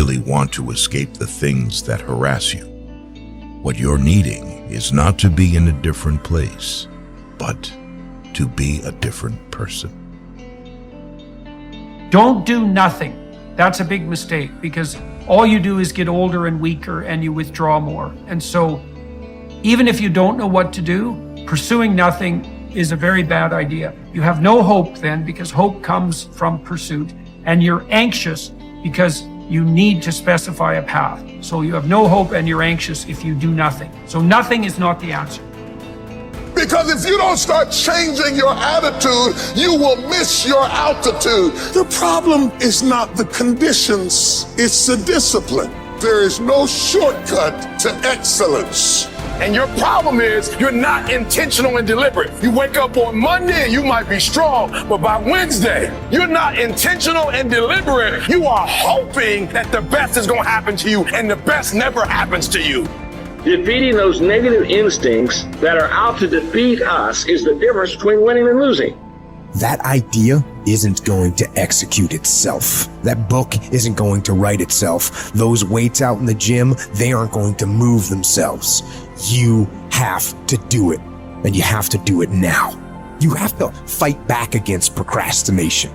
really want to escape the things that harass you. What you're needing is not to be in a different place, but to be a different person. Don't do nothing. That's a big mistake, because all you do is get older and weaker and you withdraw more. And so even if you don't know what to do, pursuing nothing is a very bad idea. You have no hope then, because hope comes from pursuit, and you're anxious because you need to specify a path. So you have no hope and you're anxious if you do nothing. So nothing is not the answer. Because if you don't start changing your attitude, you will miss your altitude. The problem is not the conditions, it's the discipline. There is no shortcut to excellence. And your problem is you're not intentional and deliberate. You wake up on Monday, you might be strong, but by Wednesday, you're not intentional and deliberate. You are hoping that the best is going to happen to you, and the best never happens to you. Defeating those negative instincts that are out to defeat us is the difference between winning and losing. That idea isn't going to execute itself. That book isn't going to write itself. Those weights out in the gym, they aren't going to move themselves. You have to do it, and you have to do it now. You have to fight back against procrastination.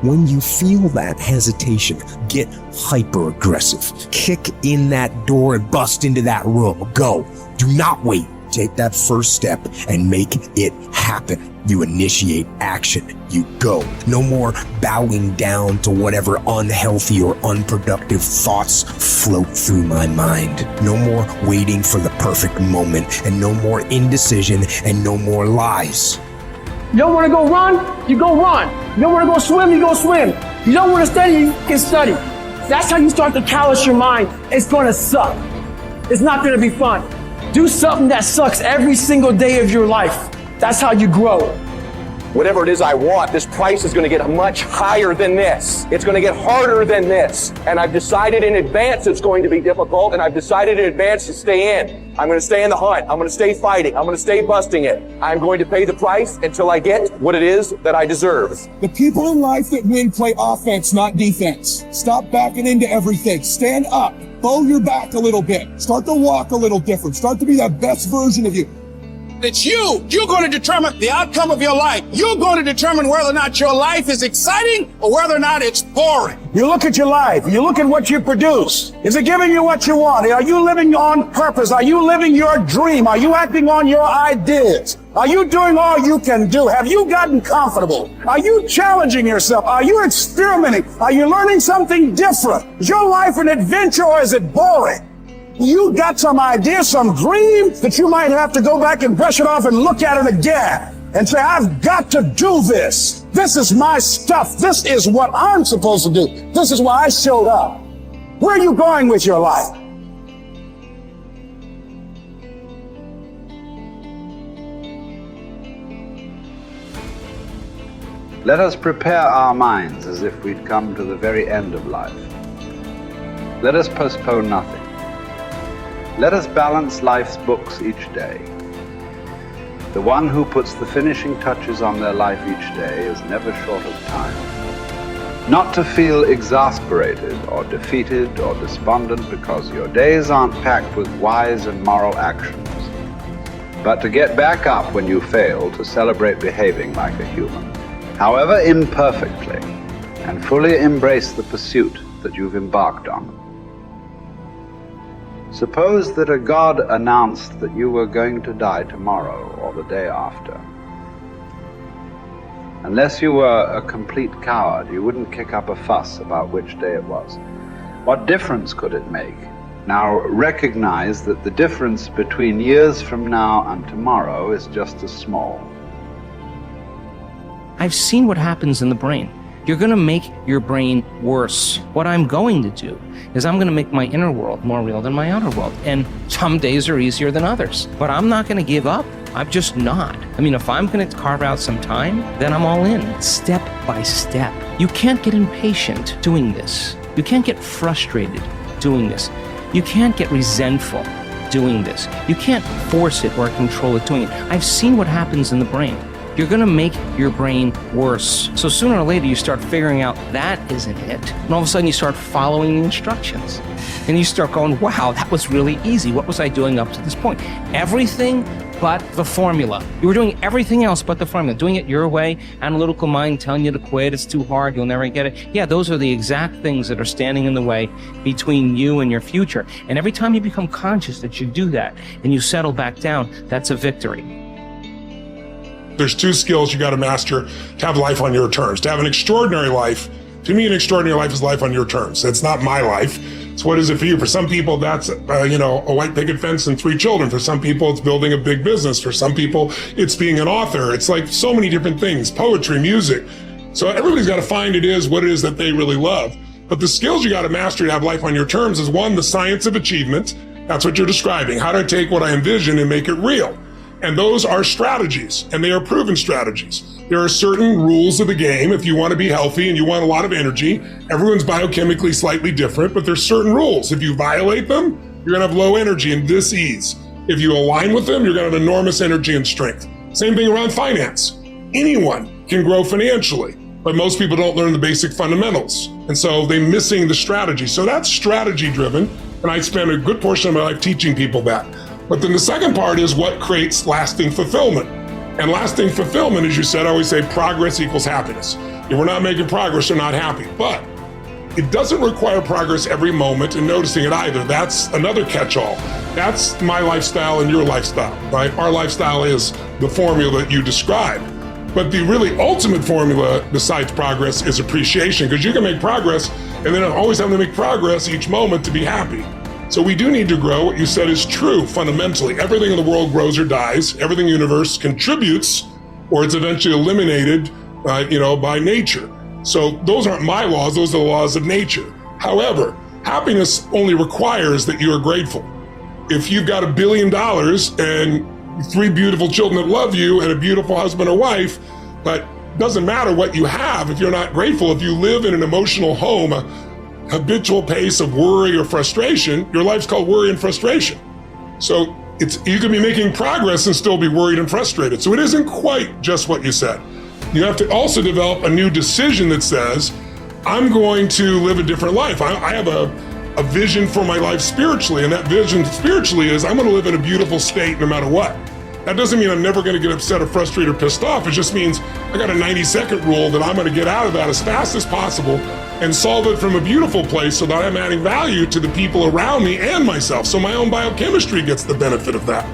When you feel that hesitation, get hyper aggressive. Kick in that door and bust into that room. Go. Do not wait. Take that first step and make it happen. You initiate action. You go. No more bowing down to whatever unhealthy or unproductive thoughts float through my mind. No more waiting for the perfect moment, and no more indecision, and no more lies. You don't want to go run, you go run. You don't want to go swim, you go swim. You don't want to study, you can study. That's how you start to callous your mind. It's going to suck. It's not going to be fun. Do something that sucks every single day of your life. That's how you grow. Whatever it is I want, this price is going to get much higher than this. It's going to get harder than this. And I've decided in advance it's going to be difficult, and I've decided in advance to stay in. I'm going to stay in the hunt. I'm going to stay fighting. I'm going to stay busting it. I'm going to pay the price until I get what it is that I deserve. The people in life that win play offense, not defense. Stop backing into everything. Stand up. Bow your back a little bit. Start to walk a little different. Start to be that best version of you. It's you. You're going to determine the outcome of your life. You're going to determine whether or not your life is exciting or whether or not it's boring. You look at your life. You look at what you produce. Is it giving you what you want? Are you living on purpose? Are you living your dream? Are you acting on your ideas? Are you doing all you can do? Have you gotten comfortable? Are you challenging yourself? Are you experimenting? Are you learning something different? Is your life an adventure, or is it boring? You got some idea, some dream that you might have to go back and brush it off and look at it again and say, I've got to do this. This is my stuff. This is what I'm supposed to do. This is why I showed up. Where are you going with your life? Let us prepare our minds as if we'd come to the very end of life. Let us postpone nothing. Let us balance life's books each day. The one who puts the finishing touches on their life each day is never short of time. Not to feel exasperated or defeated or despondent because your days aren't packed with wise and moral actions, but to get back up when you fail, to celebrate behaving like a human, however imperfectly, and fully embrace the pursuit that you've embarked on. Suppose that a God announced that you were going to die tomorrow or the day after. Unless you were a complete coward, you wouldn't kick up a fuss about which day it was. What difference could it make? Now recognize that the difference between years from now and tomorrow is just as small. I've seen what happens in the brain. You're going to make your brain worse. What I'm going to do is I'm going to make my inner world more real than my outer world. And some days are easier than others. But I'm not going to give up. I'm just not. I mean, if I'm going to carve out some time, then I'm all in, step by step. You can't get impatient doing this. You can't get frustrated doing this. You can't get resentful doing this. You can't force it or control it doing it. I've seen what happens in the brain. you're going to make your brain worse. So sooner or later, you start figuring out that isn't it. And all of a sudden, you start following the instructions. And you start going, wow, that was really easy. What was I doing up to this point? Everything but the formula. You were doing everything else but the formula, doing it your way, analytical mind telling you to quit, it's too hard, you'll never get it. Yeah, those are the exact things that are standing in the way between you and your future. And every time you become conscious that you do that and you settle back down, that's a victory. There's two skills you got to master to have life on your terms. To have an extraordinary life, to me, an extraordinary life is life on your terms. It's not my life. So what is it for you? For some people, that's, a white picket fence and 3 children. For some people, it's building a big business. For some people, it's being an author. It's like so many different things, poetry, music. So everybody's got to find what it is that they really love. But the skills you got to master to have life on your terms is 1, the science of achievement. That's what you're describing. How do I take what I envision and make it real? And those are strategies, and they are proven strategies. There are certain rules of the game. If you want to be healthy and you want a lot of energy, everyone's biochemically slightly different, but there's certain rules. If you violate them, you're going to have low energy and dis-ease. If you align with them, you're going to have enormous energy and strength. Same thing around finance. Anyone can grow financially, but most people don't learn the basic fundamentals. And so they're missing the strategy. So that's strategy driven. And I spend a good portion of my life teaching people that. But then the second part is what creates lasting fulfillment. And lasting fulfillment, as you said, I always say progress equals happiness. If we're not making progress, we're not happy. But it doesn't require progress every moment and noticing it either. That's another catch-all. That's my lifestyle and your lifestyle, right? Our lifestyle is the formula that you described. But the really ultimate formula besides progress is appreciation, because you can make progress and then always having to make progress each moment to be happy. So we do need to grow. What you said is true fundamentally. Everything in the world grows or dies. Everything in the universe contributes or it's eventually eliminated by nature. So those aren't my laws, those are the laws of nature. However, happiness only requires that you are grateful. If you've got $1 billion and 3 beautiful children that love you and a beautiful husband or wife, but doesn't matter what you have if you're not grateful. If you live in an emotional home, habitual pace of worry or frustration, your life's called worry and frustration. So you could be making progress and still be worried and frustrated. So it isn't quite just what you said. You have to also develop a new decision that says, I'm going to live a different life. I have a vision for my life spiritually, and that vision spiritually is I'm going to live in a beautiful state no matter what. That doesn't mean I'm never going to get upset or frustrated or pissed off. It just means I got a 90-second rule that I'm going to get out of that as fast as possible and solve it from a beautiful place so that I'm adding value to the people around me and myself. So my own biochemistry gets the benefit of that.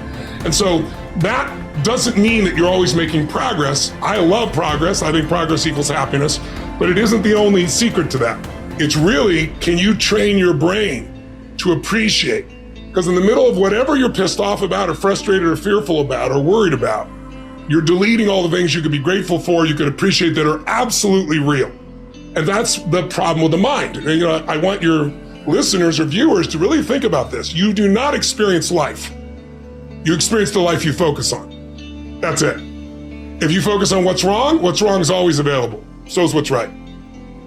And so that doesn't mean that you're always making progress. I love progress. I think progress equals happiness, but it isn't the only secret to that. It's really, can you train your brain to appreciate? Because in the middle of whatever you're pissed off about or frustrated or fearful about or worried about, you're deleting all the things you could be grateful for, you could appreciate that are absolutely real. And that's the problem with the mind. And, I want your listeners or viewers to really think about this. You do not experience life. You experience the life you focus on. That's it. If you focus on what's wrong is always available. So is what's right.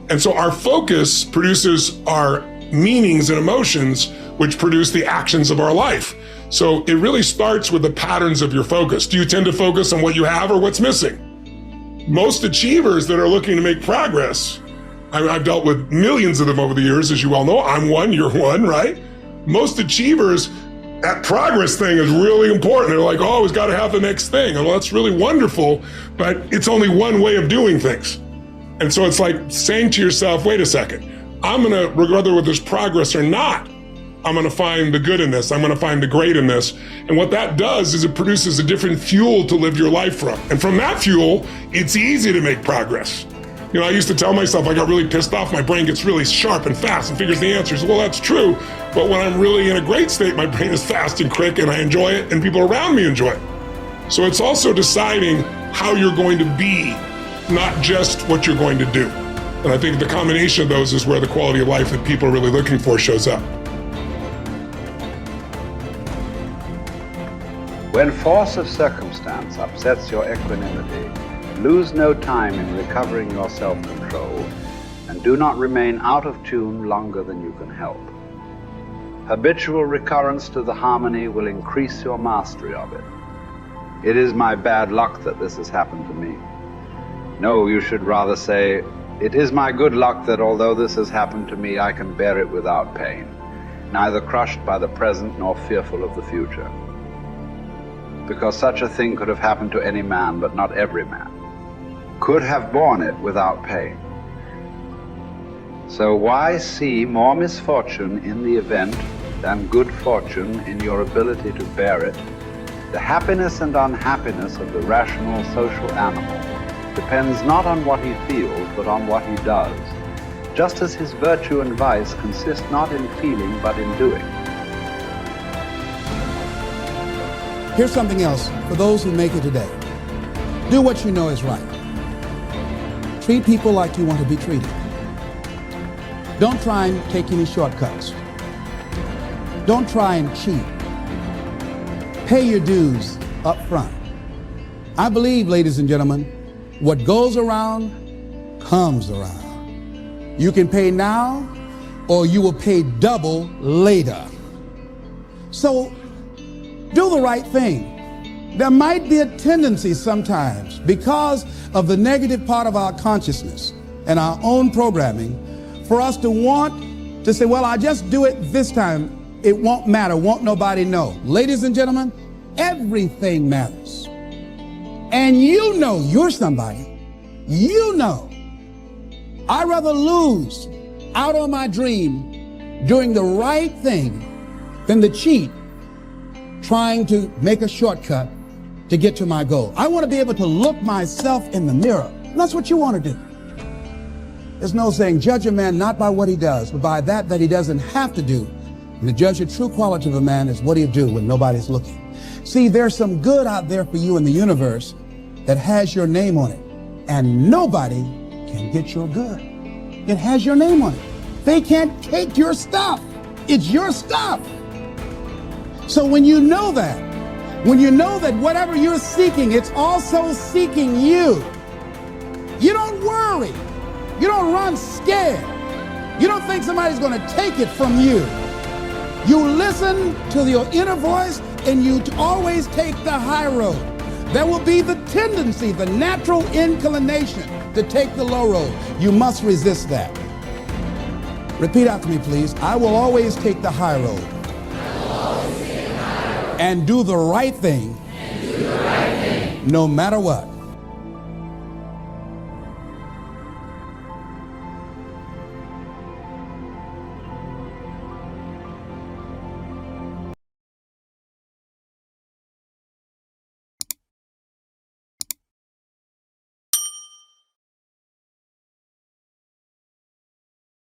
And so our focus produces our meanings and emotions, which produce the actions of our life. So it really starts with the patterns of your focus. Do you tend to focus on what you have or what's missing? Most achievers that are looking to make progress, I've dealt with millions of them over the years, as you well know. I'm one, you're one, right? Most achievers, that progress thing is really important. They're like, oh, we've got to have the next thing. Well, that's really wonderful, but it's only one way of doing things. And so it's like saying to yourself, wait a second, I'm going to, whether there's progress or not, I'm going to find the good in this. I'm going to find the great in this. And what that does is it produces a different fuel to live your life from. And from that fuel, it's easy to make progress. I used to tell myself I got really pissed off, my brain gets really sharp and fast and figures the answers. Well, that's true. But when I'm really in a great state, my brain is fast and quick and I enjoy it and people around me enjoy it. So it's also deciding how you're going to be, not just what you're going to do. And I think the combination of those is where the quality of life that people are really looking for shows up. When force of circumstance upsets your equanimity, lose no time in recovering your self-control, and do not remain out of tune longer than you can help. Habitual recurrence to the harmony will increase your mastery of it. It is my bad luck that this has happened to me. No, you should rather say, it is my good luck that although this has happened to me, I can bear it without pain, neither crushed by the present nor fearful of the future. Because such a thing could have happened to any man, but not every man could have borne it without pain. So why see more misfortune in the event than good fortune in your ability to bear it? The happiness and unhappiness of the rational social animal depends not on what he feels, but on what he does, just as his virtue and vice consist not in feeling, but in doing. Here's something else for those who make it today. Do what you know is right. Treat people like you want to be treated. Don't try and take any shortcuts. Don't try and cheat. Pay your dues up front. I believe, ladies and gentlemen, what goes around comes around. You can pay now or you will pay double later. So do the right thing. There might be a tendency sometimes, because of the negative part of our consciousness and our own programming, for us to want to say, well, I'll just do it this time. It won't matter, won't nobody know. Ladies and gentlemen, everything matters. And you know you're somebody. You know. I'd rather lose out on my dream doing the right thing than to cheat trying to make a shortcut to get to my goal. I want to be able to look myself in the mirror. And that's what you want to do. There's no saying, judge a man not by what he does, but by that he doesn't have to do. And to judge the true quality of a man is what he'll do when nobody's looking. See, there's some good out there for you in the universe that has your name on it. And nobody can get your good. It has your name on it. They can't take your stuff. It's your stuff. So when you know that whatever you're seeking, it's also seeking you. You don't worry. You don't run scared. You don't think somebody's going to take it from you. You listen to your inner voice and you always take the high road. There will be the tendency, the natural inclination to take the low road. You must resist that. Repeat after me, please. I will always take the high road. And do the right thing. No matter what.